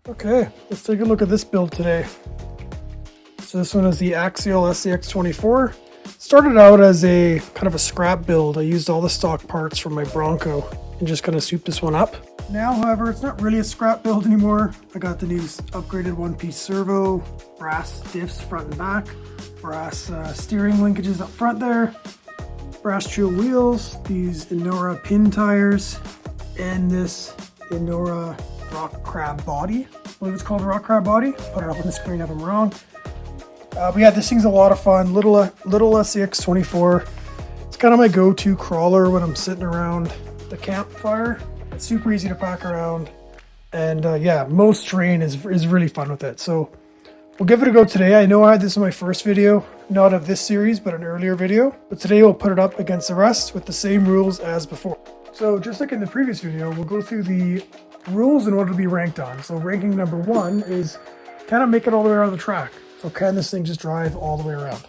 Okay, let's take a look at this build today. So this one is the Axial SCX24. Started out as a kind of a scrap build. I used all the stock parts from my Bronco and just kind of souped this one up. Now, however, it's not really a scrap build anymore. I got the new upgraded one-piece servo, brass diffs front and back, brass steering linkages up front there, brass trio wheels, these Injora pin tires, and this Injora rock crab body. I believe it's called a rock crab body. Put it up on the screen if I'm wrong. But yeah, this thing's a lot of fun. Little SCX24. It's kind of my go-to crawler when I'm sitting around the campfire. It's super easy to pack around, and yeah, most terrain is really fun with it. So we'll give it a go today. I know I had this in my first video, not of this series, but an earlier video. But today we'll put it up against the rest with the same rules as before. So just like in the previous video, we'll go through the rules and what it'll be ranked on. So ranking number 1 is, can it make it all the way around the track? So can this thing just drive all the way around?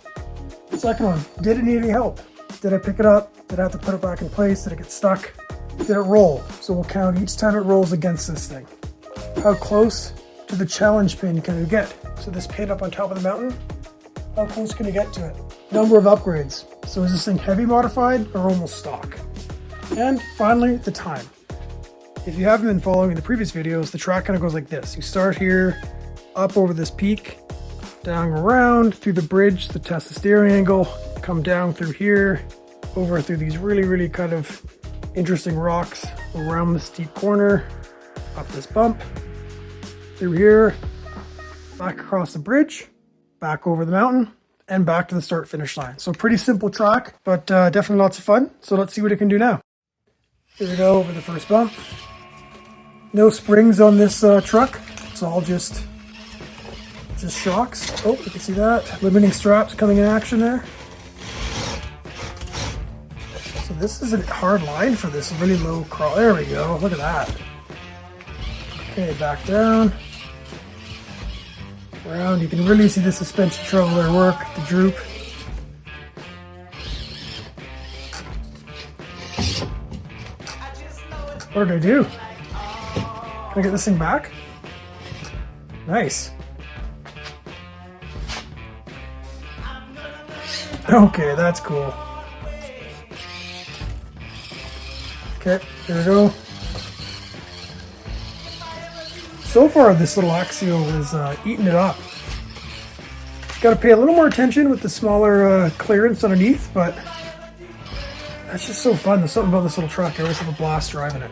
The second one, did it need any help? Did I pick it up? Did I have to put it back in place? Did it get stuck? Did it roll? So we'll count each time it rolls against this thing. How close to the challenge pin can you get? So this pin up on top of the mountain, how close can you get to it? Number of upgrades. So is this thing heavy modified or almost stock? And finally, the time. If you haven't been following the previous videos, the track kind of goes like this. You start here, up over this peak, down around, through the bridge to test the steering angle, come down through here, over through these really kind of interesting rocks, around the steep corner, up this bump, through here, back across the bridge, back over the mountain, and back to the start finish line. So pretty simple track, but definitely lots of fun. So let's see what it can do now. Here we go over the first bump. No springs on this truck. It's all just shocks. Oh, you can see that. Limiting straps coming in action there. So this is a hard line for this really low crawl. There we go. Look at that. Okay, back down. Around. You can really see the suspension travel there work, the droop. What did I do? Can I get this thing back? Nice. Okay, that's cool. Okay, here we go. So far, this little Axial is eating it up. Got to pay a little more attention with the smaller clearance underneath, but that's just so fun. There's something about this little truck. I always have a blast driving it.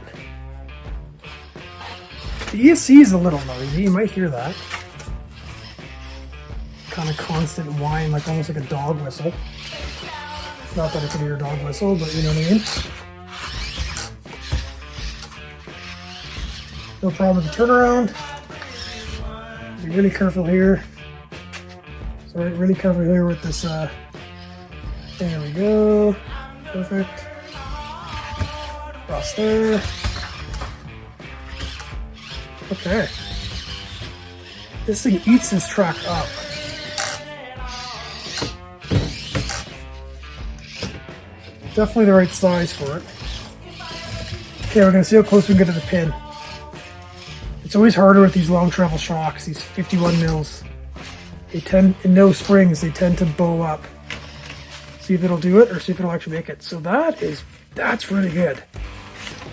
The ESC is a little noisy. You might hear that. Kind of constant whine, like almost like a dog whistle. Not that I could hear a dog whistle, but you know what I mean. No problem with the turnaround. Be really careful here. So really careful here with this. There we go. Perfect. Cross there. Okay. This thing eats this track up. Definitely the right size for it. Okay, we're gonna see how close we can get to the pin. It's always harder with these long travel shocks, these 51 mils. They tend, in no springs, they tend to bow up. See if it'll do it or see if it'll actually make it. So that's really good.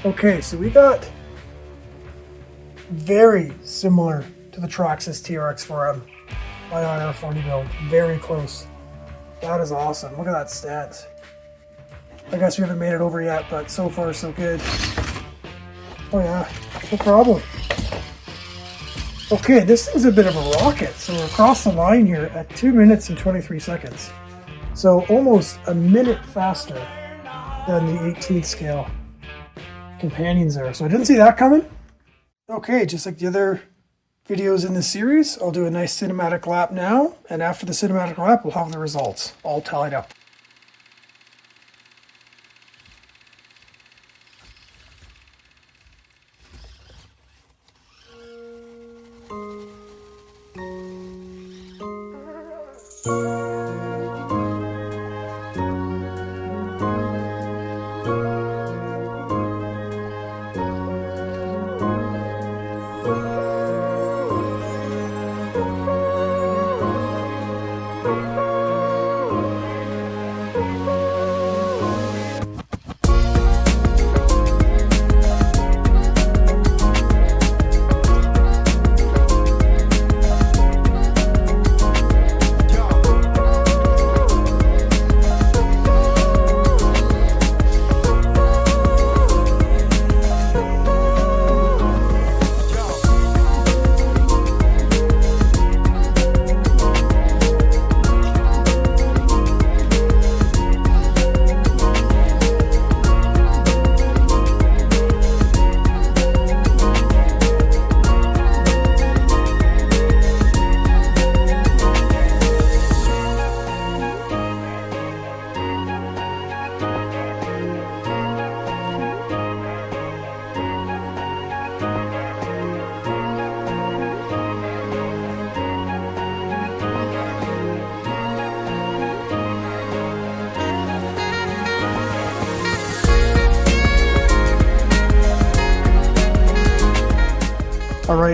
Okay, so we got very similar to the Traxxas TRX4M, my IR40 build. Very close. That is awesome. Look at that stance. I guess we haven't made it over yet, but so far so good. Oh yeah, no problem. Okay, this thing's a bit of a rocket. So we're across the line here at 2 minutes and 23 seconds. So almost a minute faster than the 18th scale companions there. So I didn't see that coming. Okay, just like the other videos in this series, I'll do a nice cinematic lap now. And after the cinematic lap, we'll have the results all tallied up.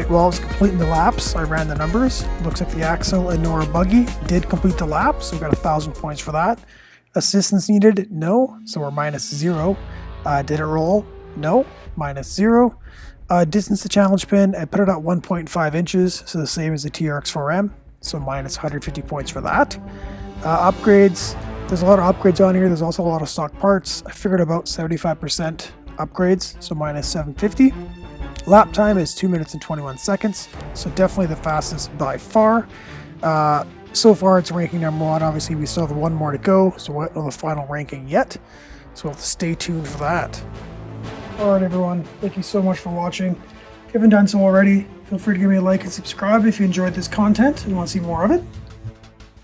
while I was completing the laps, I ran the numbers. Looks like the Axial Injora buggy did complete the lap, so we got 1,000 points for that. Assistance needed? No, so we're -0. Did it roll? No, -0. Distance to challenge pin, I put it at 1.5 inches, so the same as the TRX4M, so -150 points for that. Upgrades, there's a lot of upgrades on here. There's also a lot of stock parts. I figured about 75% upgrades, so -750. Lap time is 2 minutes and 21 seconds, so definitely the fastest by far. So far it's ranking #1. Obviously we still have one more to go, so we're not on the final ranking yet, so we'll have to stay tuned for that. Alright everyone, thank you so much for watching. If you haven't done so already, feel free to give me a like and subscribe if you enjoyed this content and want to see more of it.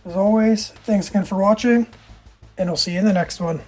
As always, thanks again for watching, and I'll see you in the next one.